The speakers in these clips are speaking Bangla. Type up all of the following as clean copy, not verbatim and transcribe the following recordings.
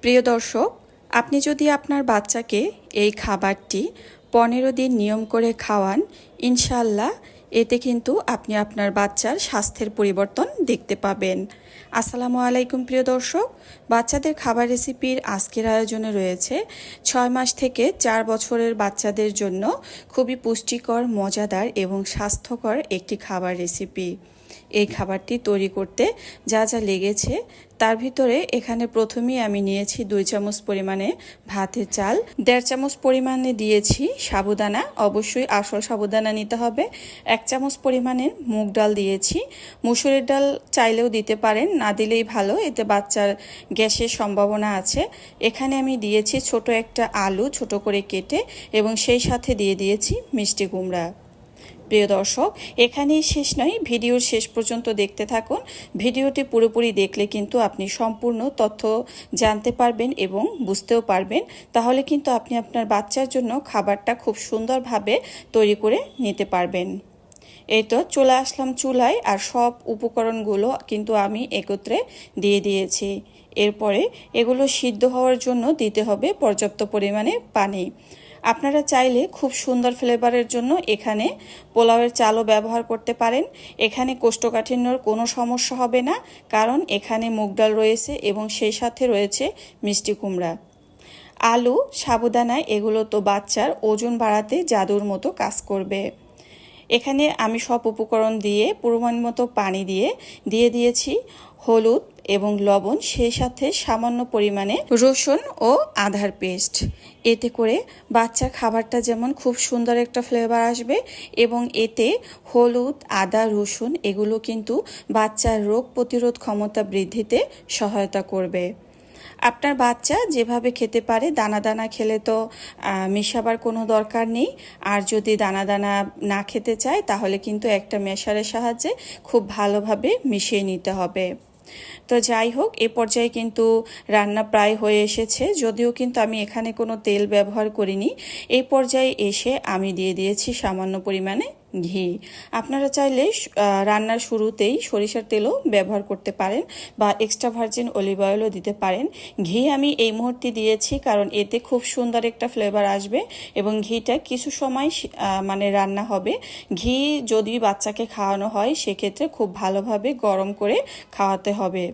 প্রিয় দর্শক, আপনি যদি আপনার বাচ্চাকে এই খাবারটি 15 দিন নিয়ম করে খাওয়ান, ইনশাআল্লাহ এতে কিন্তু আপনি আপনার বাচ্চার স্বাস্থ্যের পরিবর্তন দেখতে পাবেন। আসসালামু আলাইকুম প্রিয় দর্শক, বাচ্চাদের খাবার রেসিপির আজকের আয়োজনে রয়েছে 6 মাস থেকে 4 বছরের বাচ্চাদের জন্য খুবই পুষ্টিকর, মজাদার এবং স্বাস্থ্যকর একটি খাবার রেসিপি। এই খাবারটি তৈরি করতে যা যা লেগেছে তার ভিতরে এখানে প্রথমেই আমি নিয়েছি 2 চামচ পরিমাণে ভাতের চাল, 1.5 চামচ পরিমাণে দিয়েছি সাবুদানা, অবশ্যই আসল সাবুদানা নিতে হবে। 1 চামচ পরিমাণে মুগ ডাল দিয়েছি, মুসুরের ডাল চাইলেও দিতে পারেন, না দিলেই ভালো, এতে বাচ্চার গ্যাসের সম্ভাবনা আছে। এখানে আমি দিয়েছি ছোট একটা আলু ছোট করে কেটে এবং সেই সাথে দিয়ে দিয়েছি মিষ্টি কুমড়া। প্রিয় দর্শক, এখানেই শেষ নয়, ভিডিওর শেষ পর্যন্ত দেখতে থাকুন। ভিডিওটি পুরোপুরি দেখলে কিন্তু আপনি সম্পূর্ণ তথ্য জানতে পারবেন এবং বুঝতেও পারবেন। তাহলে কিন্তু আপনি আপনার বাচ্চার জন্য খাবারটা খুব সুন্দরভাবে তৈরি করে নিতে পারবেন। এই তো চলে আসলাম চুলায়, আর সব উপকরণগুলো কিন্তু আমি একত্রে দিয়ে দিয়েছি। এরপরে এগুলো সিদ্ধ হওয়ার জন্য দিতে হবে পর্যাপ্ত পরিমাণে পানি। আপনারা চাইলে খুব সুন্দর ফ্লেভারের জন্য এখানে পোলাওয়ের চালও ব্যবহার করতে পারেন। এখানে কোষ্ঠকাঠিন্যর কোনো সমস্যা হবে না, কারণ এখানে মুগ ডাল রয়েছে এবং সেই সাথে রয়েছে মিষ্টি কুমড়া। আলু, সাবুদানা এগুলো তো বাচ্চার ওজন বাড়াতে জাদুর মতো কাজ করবে। এখানে আমি সব উপকরণ দিয়ে পরিমাণ মতো পানি দিয়ে দিয়েছি হলুদ এবং লবণ, সেই সাথে সামান্য পরিমাণে রসুন ও আদার পেস্ট। এতে করে বাচ্চার খাবারটা যেমন খুব সুন্দর একটা ফ্লেভার আসবে এবং এতে হলুদ, আদা, রসুন এগুলো কিন্তু বাচ্চার রোগ প্রতিরোধ ক্ষমতা বৃদ্ধিতে সহায়তা করবে। আপনার বাচ্চা যেভাবে খেতে পারে, দানা দানা খেলে তো মেশাবার কোনো দরকার নেই। আর যদি দানা দানা না খেতে চায় তাহলে কিন্তু একটা মেশারের সাহায্যে খুব ভালোভাবে মিশিয়ে নিতে হবে। তো যাই হোক, এ পর্যায়ে কিন্তু রান্না প্রায় হয়ে এসেছে, যদিও কিন্তু আমি এখানে কোনো তেল ব্যবহার করিনি। এই পর্যায়ে এসে আমি দিয়ে দিয়েছি সামান্য পরিমাণে ঘি। আপনারা চাইলে রান্নার শুরুতেই সরিষার তেলও ব্যবহার করতে পারেন বা এক্সট্রা ভার্জিন অলিভ অয়েলও দিতে পারেন। ঘি আমি এই মুহূর্তে দিয়েছি কারণ এতে খুব সুন্দর একটা ফ্লেভার আসবে এবং ঘিটা কিছু সময় মানে রান্না হবে। ঘি যদি বাচ্চাকে খাওয়ানো হয় সেক্ষেত্রে খুব ভালোভাবে গরম করে খাওয়াতে হবে।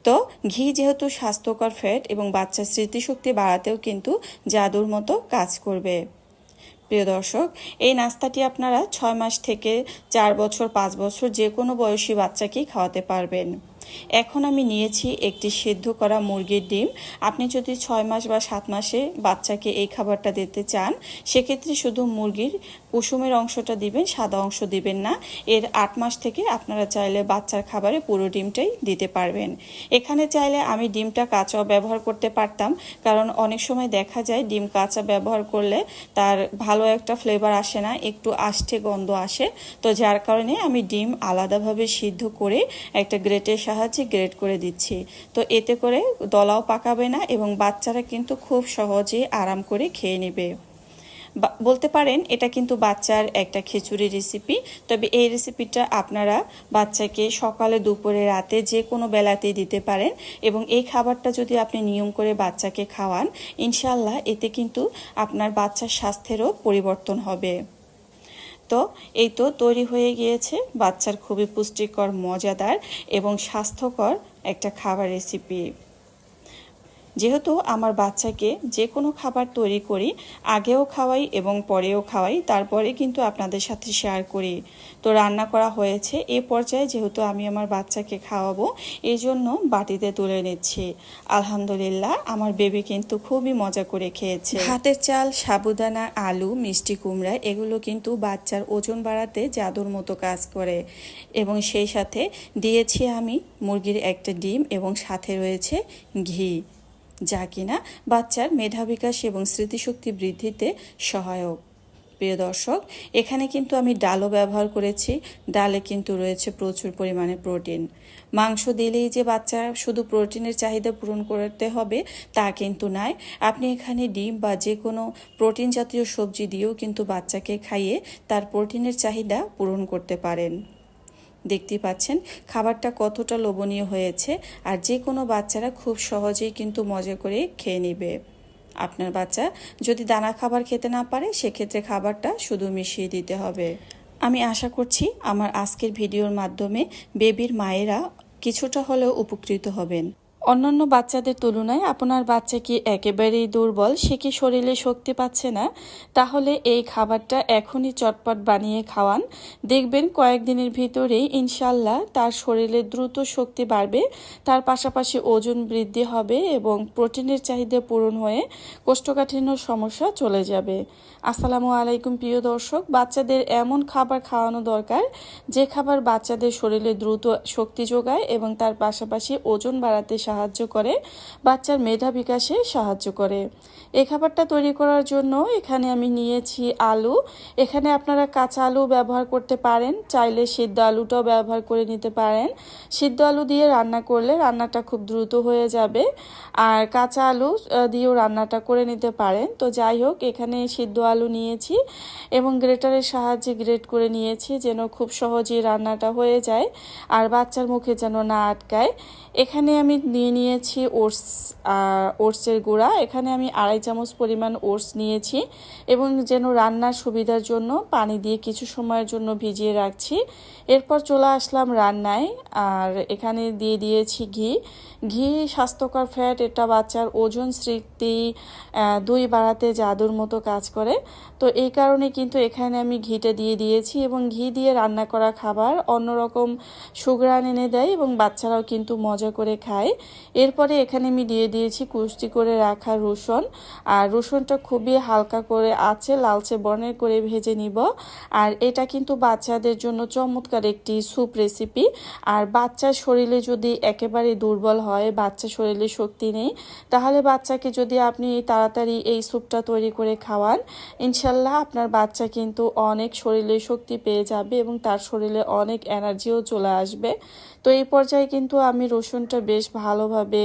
তো ঘি যেহেতু স্বাস্থ্যকর ফ্যাট এবং বাচ্চার স্মৃতিশক্তি বাড়াতেও কিন্তু জাদুর মতো কাজ করবে। প্রিয় দর্শক, এই নাস্তাটি আপনারা 6 মাস থেকে 4 বছর, 5 বছর যে কোনো বয়সী বাচ্চাকেই খাওয়াতে পারবেন। এখন আমি নিয়েছি একটি সিদ্ধ করা মুরগির ডিম। আপনি যদি 6 মাস বা 7 মাসে বাচ্চাকে এই খাবারটা দিতে চান, সেক্ষেত্রে শুধু মুরগির কুসুমের অংশটা দিবেন, সাদা অংশ দিবেন না। এর 8 মাস থেকে আপনারা চাইলে বাচ্চার খাবারে পুরো ডিমটাই দিতে পারবেন। এখানে চাইলে আমি ডিমটা কাঁচাও ব্যবহার করতে পারতাম, কারণ অনেক সময় দেখা যায় ডিম কাঁচা ব্যবহার করলে তার ভালো একটা ফ্লেভার আসে না, একটু আষ্টে গন্ধ আসে। তো যার কারণে আমি ডিম আলাদাভাবে সিদ্ধ করে একটা গ্রেটের সাহায্যে গ্রেট করে দিচ্ছি। তো এতে করে দলাও পাকাবে না এবং বাচ্চারা কিন্তু খুব সহজে আরাম করে খেয়ে নেবে। বলতে পারেন এটা কিন্তু বাচ্চার একটা খিচুড়ি রেসিপি। তবে এই রেসিপিটা আপনারা বাচ্চাকে সকালে, দুপুরে, রাতে যে কোনো বেলাতেই দিতে পারেন এবং এই খাবারটা যদি আপনি নিয়ম করে বাচ্চাকে খাওয়ান, ইনশাআল্লাহ এতে কিন্তু আপনার বাচ্চার স্বাস্থ্যেরও পরিবর্তন হবে। তো এই তো তৈরি হয়ে গিয়েছে বাচ্চার খুবই পুষ্টিকর, মজাদার এবং স্বাস্থ্যকর একটা খাবার রেসিপি। যেহেতু আমার বাচ্চাকে যে কোনো খাবার তৈরি করি, আগেও খাওয়াই এবং পরেও খাওয়াই, তারপরে কিন্তু আপনাদের সাথে শেয়ার করি। তো রান্না করা হয়েছে, এ পর্যায়ে যেহেতু আমি আমার বাচ্চাকে খাওয়াবো এই জন্য বাটিতে তুলে নিচ্ছি। আলহামদুলিল্লাহ, আমার বেবি কিন্তু খুবই মজা করে খেয়েছে। ভাতের চাল, সাবুদানা, আলু, মিষ্টি কুমড়া এগুলো কিন্তু বাচ্চার ওজন বাড়াতে জাদুর মতো কাজ করে এবং সেই সাথে দিয়েছি আমি মুরগির একটা ডিম এবং সাথে রয়েছে ঘি, যা কিনা বাচ্চার মেধা বিকাশ এবং স্মৃতিশক্তি বৃদ্ধিতে সহায়ক। প্রিয় দর্শক, এখানে কিন্তু আমি ডালও ব্যবহার করেছি। ডালে কিন্তু রয়েছে প্রচুর পরিমাণে প্রোটিন। মাংস দিলেই যে বাচ্চা শুধু প্রোটিনের চাহিদা পূরণ করতে হবে তা কিন্তু নয়। আপনি এখানে ডিম বা যে কোনো প্রোটিন জাতীয় সবজি দিয়েও কিন্তু বাচ্চাকে খাইয়ে তার প্রোটিনের চাহিদা পূরণ করতে পারেন। দেখতে পাচ্ছেন খাবারটা কতটা লোভনীয় হয়েছে, আর যে কোনো বাচ্চারা খুব সহজেই কিন্তু মজা করে খেয়ে নেবে। আপনার বাচ্চা যদি দানা খাবার খেতে না পারে সেক্ষেত্রে খাবারটা শুধু মিশিয়ে দিতে হবে। আমি আশা করছি আমার আজকের ভিডিওর মাধ্যমে বেবির মায়েরা কিছুটা হলেও উপকৃত হবেন। অন্যান্য বাচ্চাদের তুলনায় আপনার বাচ্চা কি একেবারেই দুর্বল, সে কি শরীরে শক্তি পাচ্ছে না, তাহলে এই খাবারটা এখনই চটপট বানিয়ে খাওয়ান। দেখবেন কয়েকদিনের ভিতরেই ইনশাল্লাহ তার শরীরে দ্রুত শক্তি বাড়বে, তার পাশাপাশি ওজন বৃদ্ধি হবে এবং প্রোটিনের চাহিদা পূরণ হয়ে কোষ্ঠকাঠিন্যর সমস্যা চলে যাবে। আসসালামু আলাইকুম প্রিয় দর্শক, বাচ্চাদের এমন খাবার খাওয়ানো দরকার যে খাবার বাচ্চাদের শরীরে দ্রুত শক্তি যোগায় এবং তার পাশাপাশি ওজন বাড়াতে সাহায্য করে, বাচ্চার মেধা বিকাশে সাহায্য করে। এই খাবারটা তৈরি করার জন্য এখানে আমি নিয়েছি আলু। এখানে আপনারা কাঁচা আলু ব্যবহার করতে পারেন, চাইলে সিদ্ধ আলুটাও ব্যবহার করে নিতে পারেন। সিদ্ধ আলু দিয়ে রান্না করলে রান্নাটা খুব দ্রুত হয়ে যাবে, আর কাঁচা আলু দিয়েও রান্নাটা করে নিতে পারেন। তো যাই হোক, এখানে সিদ্ধ আলু নিয়েছি এবং গ্রেটারের সাহায্যে গ্রেট করে নিয়েছি যেন খুব সহজেই রান্নাটা হয়ে যায় আর বাচ্চার মুখে যেন না আটকায়। এখানে আমি নিয়েছি ওটসের গুঁড়া। এখানে আমি 2.5 চামচ পরিমাণ ওটস নিয়েছি এবং যেন রান্নার সুবিধার জন্য পানি দিয়ে কিছু সময়ের জন্য ভিজিয়ে রাখছি। এরপর চলে আসলাম রান্নায়, আর এখানে দিয়ে দিয়েছি ঘি। ঘি স্বাস্থ্যকর ফ্যাট, এটা বাচ্চার ওজন স্মৃতি দুই বাড়াতে জাদুর মতো কাজ করে। তো এই কারণে কিন্তু এখানে আমি ঘিটা দিয়ে দিয়েছি এবং ঘি দিয়ে রান্না করা খাবার অন্যরকম সুঘ্রাণ এনে দেয় এবং বাচ্চারাও কিন্তু মজা করে খায়। এরপরে এখানে আমি দিয়ে দিয়েছি কুচি করে রাখা রসুন, আর রসুনটা খুবই হালকা করে আছে লালচে বর্ণের করে ভেজে নিব। আর এটা কিন্তু বাচ্চাদের জন্য চমৎকার একটি স্যুপ রেসিপি। আর বাচ্চার শরীরে যদি একেবারে দুর্বল হয়, বাচ্চা শরীরে শক্তি নেই, তাহলে বাচ্চাকে যদি আপনি তাড়াতাড়ি এই স্যুপটা তৈরি করে খাওয়ান, ইনশাল্লাহ আপনার বাচ্চা কিন্তু অনেক শরীরে শক্তি পেয়ে যাবে এবং তার শরীরে অনেক এনার্জিও চলে আসবে। তো এই পর্যায়ে কিন্তু আমি রসুনটা বেশ ভালোভাবে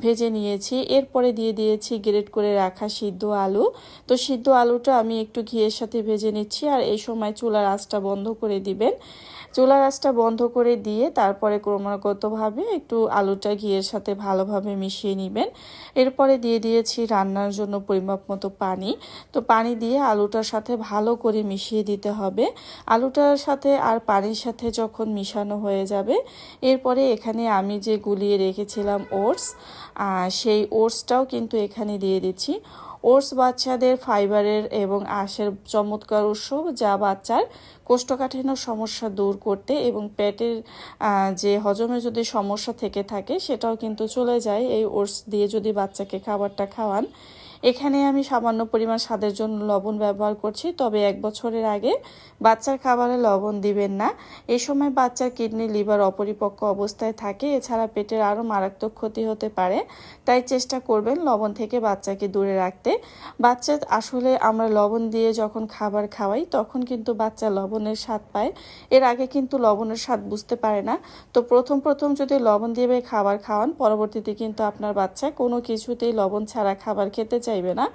ভেজে নিয়েছি। এরপরে দিয়ে দিয়েছি গ্রেট করে রাখা সিদ্ধ আলু। তো সিদ্ধ আলুটা আমি একটু ঘিয়ের সাথে ভেজে নিচ্ছি, আর এই সময় চুলার আঁচটা বন্ধ করে দিবেন। চুলার আঁচটা বন্ধ করে দিয়ে তারপরে ক্রমাগতভাবে একটু আলুটা ঘিয়ের সাথে ভালোভাবে মিশিয়ে নেবেন। এরপরে দিয়ে দিয়েছি রান্নার জন্য পরিমাপ মতো পানি। তো পানি দিয়ে আলুটার সাথে ভালো করে মিশিয়ে দিতে হবে। আলুটার সাথে আর পানির সাথে যখন মিশানো হয়ে যাবে, এরপরে এখানে আমি যে গুলিয়ে রেখেছিলাম ওটস, সেই ওটসটাও কিন্তু এখানে দিয়ে দিচ্ছি। ওটস বাচ্চাদের ফাইবারের এবং আঁশের চমৎকার উৎস, যা বাচ্চার কোষ্ঠকাঠিন্য সমস্যা দূর করতে এবং পেটের যে হজমে যদি সমস্যা থেকে থাকে সেটাও কিন্তু চলে যায় এই ওটস দিয়ে যদি বাচ্চাকে খাবারটা খাওয়ান। এখানে আমি সামান্য পরিমাণ স্বাদের জন্য লবণ ব্যবহার করছি, তবে 1 বছরের আগে বাচ্চার খাবারে লবণ দিবেন না। এই সময় বাচ্চার কিডনি লিভার অপরিপক্ক অবস্থায় থাকে, এছাড়া পেটের আরও মারাত্মক ক্ষতি হতে পারে। তাই চেষ্টা করবেন লবণ থেকে বাচ্চাকে দূরে রাখতে। বাচ্চা আসলে আমরা লবণ দিয়ে যখন খাবার খাওয়াই তখন কিন্তু বাচ্চা লবণের স্বাদ পায়, এর আগে কিন্তু লবণের স্বাদ বুঝতে পারে না। তো প্রথম প্রথম যদি লবণ দিয়ে খাবার খাওয়ান, পরবর্তীতে কিন্তু আপনার বাচ্চা কোনো কিছুতেই লবণ ছাড়া খাবার খেতে চাইবে না।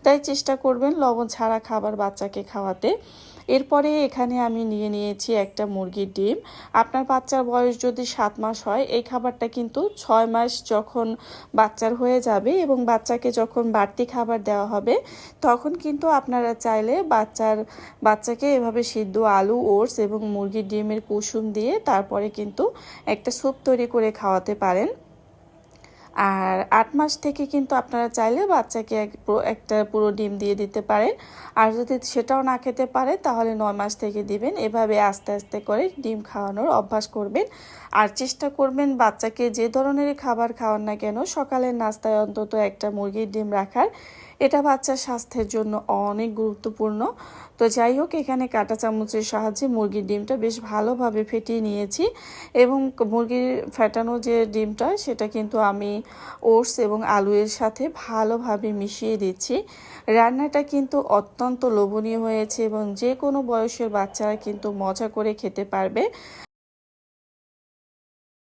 তাই চেষ্টা করবেন লবণ ছাড়া খাবার বাচ্চাকে খাওয়াতে। এরপরে এখানে আমি নিয়েছি একটা মুরগির ডিম। আপনার বাচ্চার বয়স যদি 7 মাস হয়, এই খাবারটা কিন্তু 6 মাস যখন বাচ্চার হয়ে যাবে এবং বাচ্চাকে যখন বাড়তি খাবার দেওয়া হবে, তখন কিন্তু আপনারা চাইলে বাচ্চাকে এভাবে সিদ্ধ আলু, ওটস এবং মুরগির ডিমের কুসুম দিয়ে তারপরে কিন্তু একটা স্যুপ তৈরি করে খাওয়াতে পারেন। আর 8 মাস থেকে কিন্তু আপনারা চাইলে বাচ্চাকে একটা পুরো ডিম দিয়ে দিতে পারেন। আর যদি সেটাও না খেতে পারে তাহলে 9 মাস থেকে দিবেন। এভাবে আস্তে আস্তে করে ডিম খাওয়ানোর অভ্যাস করবেন। আর চেষ্টা করবেন বাচ্চাকে যে ধরনের খাবার খাওয়ান না কেন, সকালের নাস্তায় অন্তত একটা মুরগির ডিম রাখার। এটা বাচ্চার স্বাস্থ্যের জন্য অনেক গুরুত্বপূর্ণ। তো যাই হোক, এখানে কাঁটা চামচের সাহায্যে মুরগির ডিমটা বেশ ভালোভাবে ফেটিয়ে নিয়েছি এবং মুরগির ফেটানো যে ডিমটা সেটা কিন্তু আমি ওটস এবং আলুর সাথে ভালোভাবে মিশিয়ে দিচ্ছি। রান্নাটা কিন্তু অত্যন্ত লোভনীয় হয়েছে এবং যে কোনো বয়সের বাচ্চারা কিন্তু মজা করে খেতে পারবে।